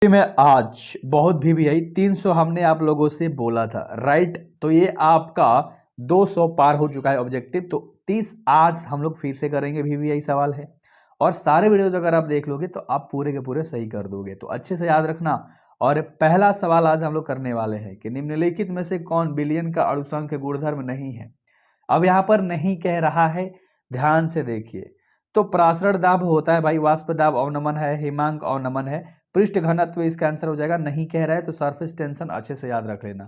में आज बहुत VVI 300 हमने आप लोगों से बोला था, राइट। तो ये आपका 200 पार हो चुका है ऑब्जेक्टिव। तो 30 आज हम लोग फिर से करेंगे, VVI सवाल है और सारे वीडियोज अगर आप देख लोगे तो आप पूरे के पूरे सही कर दोगे। तो अच्छे से याद रखना। और पहला सवाल आज हम लोग करने वाले हैं कि निम्नलिखित में से कौन बिलियन का अणुसंख्य गुणधर्म नहीं है। अब यहाँ पर नहीं कह रहा है, ध्यान से देखिए। तो प्रासरण दाब होता है भाई, वाष्प दाब अवनमन है, हिमांक अवनमन है, पृष्ठ घनत्व इसका आंसर हो जाएगा। नहीं कह रहा है तो सरफेस टेंशन अच्छे से याद रख लेना।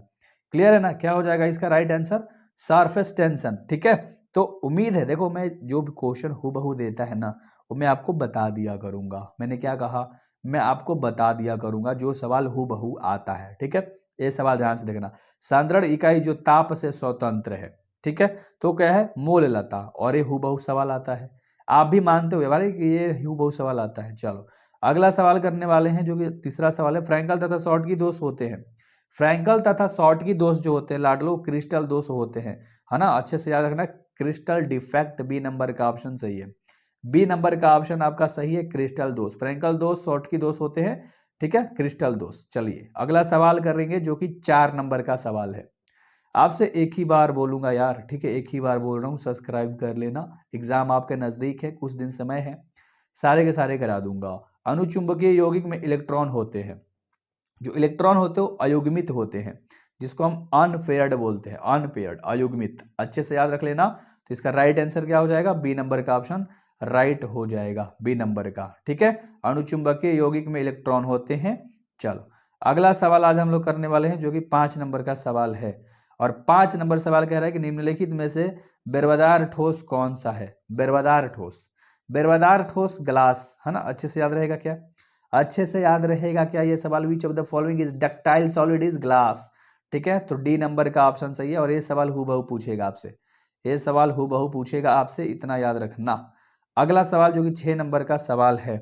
क्लियर है ना, क्या हो जाएगा इसका राइट आंसर? Surface tension. ठीक है, तो उम्मीद है, देखो मैं जो भी क्वेश्चन हूबहू देता है ना वो मैं आपको बता दिया करूंगा। मैंने क्या कहा, मैं आपको बता दिया करूंगा जो सवाल हूबहू आता है। ठीक है, ये सवाल ध्यान से देखना। सांद्रण इकाई जो ताप से स्वतंत्र है, ठीक है, तो क्या है, मोल लता। और ये हूबहू सवाल आता है, आप भी मानते हो भाई कि ये हूबहू सवाल आता है। चलो अगला सवाल करने वाले हैं जो कि तीसरा सवाल है। फ्रैंकल तथा शॉर्ट की दोष होते हैं। फ्रैंकल तथा शॉर्ट की दोष जो होते हैं लाडलो, क्रिस्टल दोष होते हैं, है ना। अच्छे से याद रखना, क्रिस्टल डिफेक्ट बी नंबर का ऑप्शन सही है। बी नंबर का ऑप्शन आपका सही है, क्रिस्टल दोष। फ्रैंकल दोष शॉर्ट की दोष होते हैं, ठीक है, क्रिस्टल दोष। चलिए अगला सवाल करेंगे जो कि 4 नंबर का सवाल है। आपसे एक ही बार बोलूंगा यार, ठीक है, एक ही बार बोल रहा हूँ, सब्सक्राइब कर लेना। एग्जाम आपके नजदीक है, कुछ दिन समय है, सारे के सारे करा दूंगा। अनुचुंबकीय यौगिक में इलेक्ट्रॉन होते हैं, जो इलेक्ट्रॉन होते हैं वो अयुग्मित होते हैं, जिसको हम अनपेयर्ड बोलते हैं, अनपेयर्ड अयुग्मित। अच्छे से याद रख लेना। तो इसका राइट आंसर क्या हो जाएगा? बी नंबर का ऑप्शन राइट हो जाएगा, बी नंबर का। ठीक है, अणुचुंबकीय यौगिक में इलेक्ट्रॉन होते हैं। चलो अगला सवाल आज हम लोग करने वाले हैं जो कि 5 नंबर का सवाल है। और 5 नंबर सवाल कह रहा है कि निम्नलिखित में से बेरवादार ठोस कौन सा है? बेरवादार ठोस, बेरवादार ठोस ग्लास, है ना। अच्छे से याद रहेगा क्या? अच्छे से याद रहेगा क्या ये सवाल? Which of the following is ductile solid is glass. ठीक है, तो डी नंबर का ऑप्शन सही है। और ये सवाल हूबहू पूछेगा आपसे, ये सवाल हूबहू पूछेगा आपसे, इतना याद रखना। अगला सवाल जो कि 6 नंबर का सवाल है,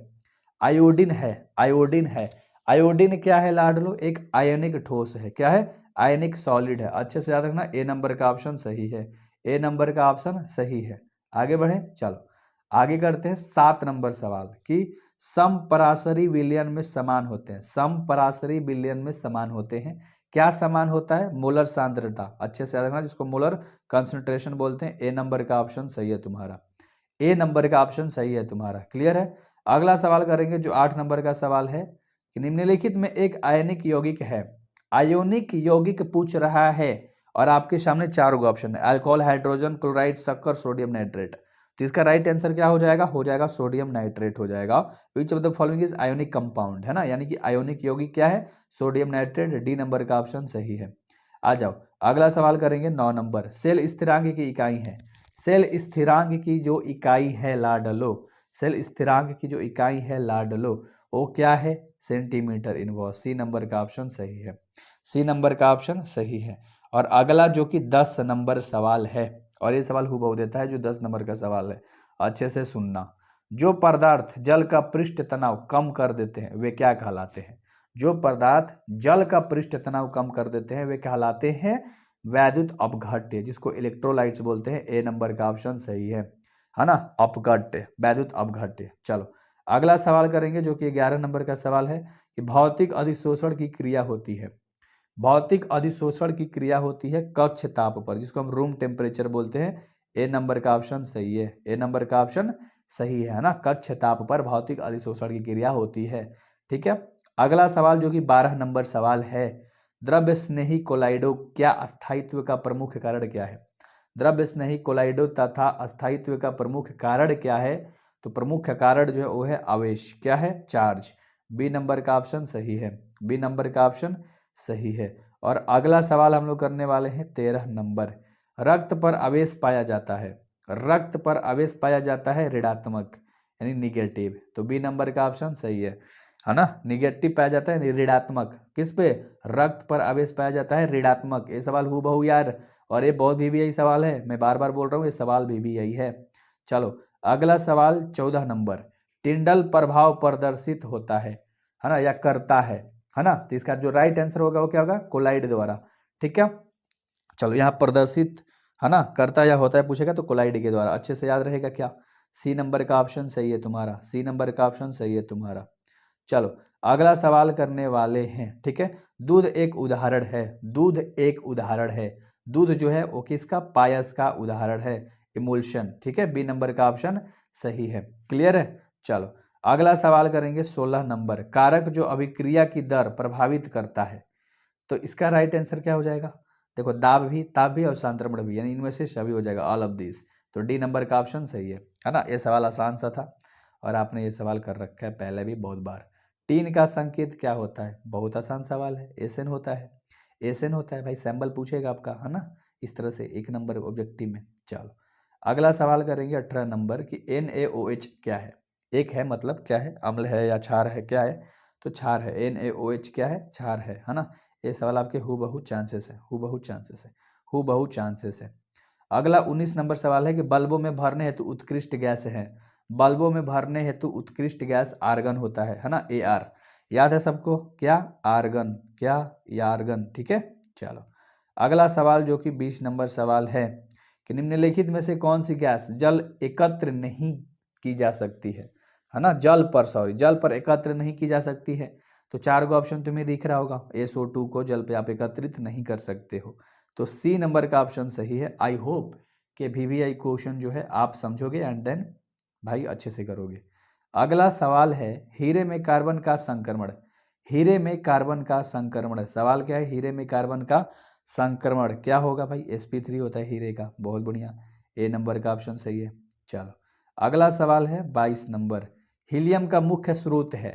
आयोडीन है, आयोडीन है। आयोडीन क्या है लाडलो? एक आयनिक ठोस है। क्या है? आयनिक सॉलिड है। अच्छे से याद रखना, ए नंबर का ऑप्शन सही है, ए नंबर का ऑप्शन सही है। आगे बढ़े, चलो आगे करते हैं 7 नंबर सवाल की समपराशरी विलयन में समान होते हैं। समपराशरी विलयन में समान होते हैं, क्या समान होता है? मोलर सांद्रता। अच्छे से याद रखना, जिसको मोलर कंसंट्रेशन बोलते हैं। ए नंबर का ऑप्शन सही है तुम्हारा, ए नंबर का ऑप्शन सही है तुम्हारा। क्लियर है। अगला सवाल करेंगे जो 8 नंबर का सवाल है कि निम्नलिखित में एक आयनिक यौगिक है। आयोनिक यौगिक पूछ रहा है और आपके सामने 4 ऑप्शन है, अल्कोहल, हाइड्रोजन, क्लोराइड, शक्कर, सोडियम नाइट्रेट। तो इसका राइट आंसर क्या हो जाएगा? हो जाएगा सोडियम नाइट्रेट हो जाएगा। Which of the following is ionic compound, है ना, यानी कि आयोनिक यौगिक क्या है? Sodium nitrate. डी नंबर का ऑप्शन सही है। आ जाओ अगला सवाल करेंगे 9 नंबर। सेल स्थिरांक की इकाई है। सेल स्थिरांक की जो इकाई है लाडलो, सेल स्थिरांक की जो इकाई है लाडलो, वो क्या है? Centimetre inverse. सी नंबर का ऑप्शन सही है, सी नंबर का ऑप्शन सही है। और अगला जो कि 10 नंबर सवाल है, और ये सवाल हूबहू देता है जो 10 नंबर का सवाल है, अच्छे से सुनना। जो पदार्थ जल का पृष्ठ तनाव कम कर देते हैं वे क्या कहलाते हैं? जो पदार्थ जल का पृष्ठ तनाव कम कर देते हैं वे कहलाते हैं वैद्युत अपघट्य, जिसको इलेक्ट्रोलाइट्स बोलते हैं। ए नंबर का ऑप्शन सही है ना, अपघट्य, वैद्युत अपघट्य। चलो अगला सवाल करेंगे जो कि 11 नंबर का सवाल है कि भौतिक अधिशोषण की क्रिया होती है। भौतिक अधिशोषण की क्रिया होती है कक्ष ताप पर, जिसको हम रूम टेम्परेचर बोलते हैं। ए नंबर का ऑप्शन सही है, ए नंबर का ऑप्शन सही है ना, कक्ष ताप पर भौतिक अधिशोषण की क्रिया होती है। ठीक है, अगला सवाल जो कि 12 नंबर सवाल है, द्रव्य स्नेही कोलाइडो क्या अस्थायित्व का प्रमुख कारण क्या है? द्रव्य स्नेही कोलाइडो तथा अस्थायित्व का प्रमुख कारण क्या है? तो प्रमुख कारण जो है वो है आवेश, क्या है? चार्ज। बी नंबर का ऑप्शन सही है, बी नंबर का ऑप्शन सही है। और अगला सवाल हम लोग करने वाले हैं 13 नंबर। रक्त पर आवेश पाया जाता है, रक्त पर आवेश पाया जाता है ऋणात्मक यानी निगेटिव। तो बी नंबर का ऑप्शन सही है ना, निगेटिव पाया जाता है ऋणात्मक। किस पे? रक्त पर आवेश पाया जाता है ऋणात्मक। ये सवाल हूबहू यार, और ये बहुत भी यही सवाल है, मैं बार बार बोल रहा हूँ ये सवाल भी यही है। चलो अगला सवाल 14 नंबर। टिंडल प्रभाव प्रदर्शित होता है ना, या करता है ना। तो इसका जो राइट आंसर होगा वो क्या होगा? कोलाइड द्वारा। ठीक है, चलो यहाँ प्रदर्शित है ना, करता या होता है पूछेगा तो कोलाइड के द्वारा। अच्छे से याद रहेगा क्या? सी नंबर का ऑप्शन सही है तुम्हारा, सी नंबर का ऑप्शन सही है तुम्हारा। चलो अगला सवाल करने वाले हैं, ठीक है। दूध एक उदाहरण है, दूध एक उदाहरण है। दूध जो है वो किसका, पायस का उदाहरण है, इमल्शन, ठीक है। बी नंबर का ऑप्शन सही है। क्लियर है। चलो अगला सवाल करेंगे 16 नंबर, कारक जो अभिक्रिया की दर प्रभावित करता है। तो इसका राइट आंसर क्या हो जाएगा, देखो दाब भी, ताप भी और संक्रमण भी, यानी इनमें से सभी हो जाएगा, ऑल ऑफ दिस। तो डी नंबर का ऑप्शन सही है ना। ये सवाल आसान सा था और आपने ये सवाल कर रखा है पहले भी बहुत बार। टीन का संकेत क्या होता है, बहुत आसान सवाल है, एसएन होता है। एसएन होता है भाई, सैंपल पूछेगा आपका, है ना, इस तरह से 1 नंबर ऑब्जेक्टिव में। चलो अगला सवाल करेंगे 18 नंबर की NaOH क्या है। एक है मतलब क्या है, अम्ल है या क्षार है, क्या है, तो क्षार है। NaOH क्या है, क्षार है ना। ये सवाल आपके हूबहू चांसेस है, हूबहू चांसेस है, हूबहू चांसेस है। अगला 19 नंबर सवाल है कि बल्बों में भरने हेतु उत्कृष्ट गैस है। बल्बों में भरने हेतु उत्कृष्ट गैस आर्गन होता है ना, AR। याद है सबको, क्या, आर्गन, क्या, आर्गन, ठीक है। चलो अगला सवाल जो कि 20 नंबर सवाल है कि निम्नलिखित में से कौन सी गैस जल एकत्र नहीं की जा सकती है ना, जल पर, सॉरी, जल पर एकत्र नहीं की जा सकती है। तो 4 गो ऑप्शन तुम्हें दिख रहा होगा, SO2 को जल पे आप एकत्रित नहीं कर सकते हो। तो सी नंबर का ऑप्शन सही है। आई होप कि VVI क्वेश्चन जो है आप समझोगे एंड देन भाई अच्छे से करोगे। अगला सवाल है हीरे में कार्बन का संक्रमण। हीरे में कार्बन का संक्रमण, सवाल क्या है, हीरे में कार्बन का संक्रमण क्या होगा भाई, sp3 होता है हीरे का, बहुत बढ़िया, ए नंबर का ऑप्शन सही है। चलो अगला सवाल है 22 नंबर, हीलियम का मुख्य स्रोत है।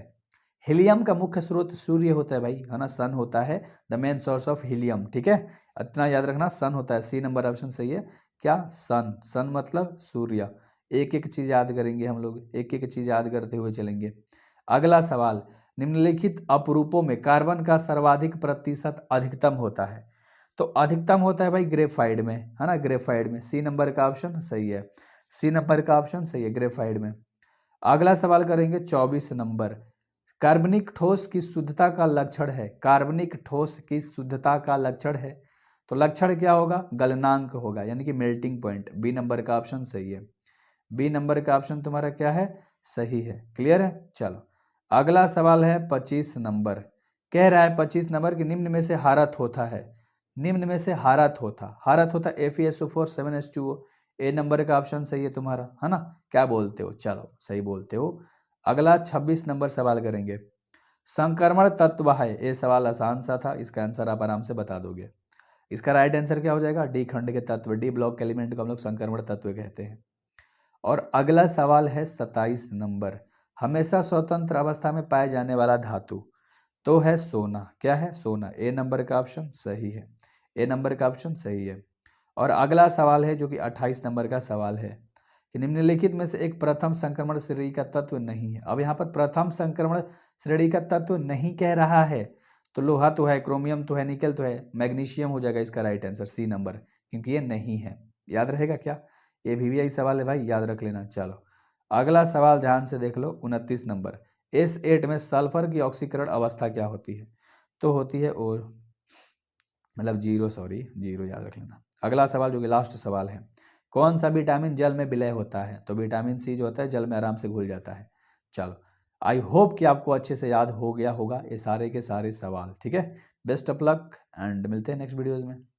हीलियम का मुख्य स्रोत सूर्य होता है भाई, है ना, सन होता है the main source of helium, ठीक है। इतना याद रखना, सन होता है, सी नंबर ऑप्शन सही है। क्या, सन, सन मतलब सूर्य। एक एक चीज याद करेंगे हम लोग, एक एक चीज याद करते हुए चलेंगे। अगला सवाल, निम्नलिखित अपरूपों में कार्बन का सर्वाधिक प्रतिशत अधिकतम होता है। तो अधिकतम होता है भाई ग्रेफाइड में, है ना, ग्रेफाइड में, सी नंबर का ऑप्शन सही है। सी नंबर का ऑप्शन सही है, ग्रेफाइड में। अगला सवाल करेंगे 24 नंबर, कार्बनिक ठोस की शुद्धता का लक्षण है। कार्बनिक ठोस की शुद्धता का लक्षण है, तो लक्षण क्या होगा, गलनांक होगा, यानी कि मेल्टिंग पॉइंट। बी नंबर का ऑप्शन सही है। बी नंबर का ऑप्शन तुम्हारा क्या है, सही है। क्लियर है। चलो अगला सवाल है 25 नंबर, कह रहा है 25 नंबर कि निम्न में से हारत होता है। निम्न में से हारत होता FeSO4 7H2O। ए नंबर का ऑप्शन सही है तुम्हारा, है ना, क्या बोलते हो, चलो सही बोलते हो। अगला 26 नंबर सवाल करेंगे, संक्रमण तत्व है। ये सवाल आसान सा था, इसका आंसर आप आराम से बता दोगे। इसका राइट आंसर क्या हो जाएगा, डी खंड के तत्व, डी ब्लॉक के एलिमेंट को हम लोग संक्रमण तत्व कहते हैं। और अगला सवाल है 27 नंबर, हमेशा स्वतंत्र अवस्था में पाए जाने वाला धातु, तो है सोना। क्या है, सोना। ए नंबर का ऑप्शन सही है, ए नंबर का ऑप्शन सही है। और अगला सवाल है जो कि 28 नंबर का सवाल है कि निम्नलिखित में से एक प्रथम संक्रमण श्रेणी का तत्व नहीं है। अब यहाँ पर प्रथम संक्रमण श्रेणी का तत्व नहीं कह रहा है, तो लोहा तो है, क्रोमियम तो है, निकल तो है, मैग्नीशियम हो जाएगा इसका राइट आंसर, सी नंबर, क्योंकि ये नहीं है। याद रहेगा क्या, ये VVI सवाल है भाई, याद रख लेना। चलो अगला सवाल ध्यान से देख लो, 29 नंबर, S8 में सल्फर की ऑक्सीकरण अवस्था क्या होती है। तो होती है और मतलब जीरो, सॉरी जीरो, याद रख लेना। अगला सवाल जो कि लास्ट सवाल है, कौन सा विटामिन जल में विलय होता है। तो विटामिन सी जो होता है जल में आराम से घुल जाता है। चलो आई होप कि आपको अच्छे से याद हो गया होगा ये सारे के सारे सवाल, ठीक है। बेस्ट ऑफ लक एंड मिलते हैं नेक्स्ट वीडियोज़ में।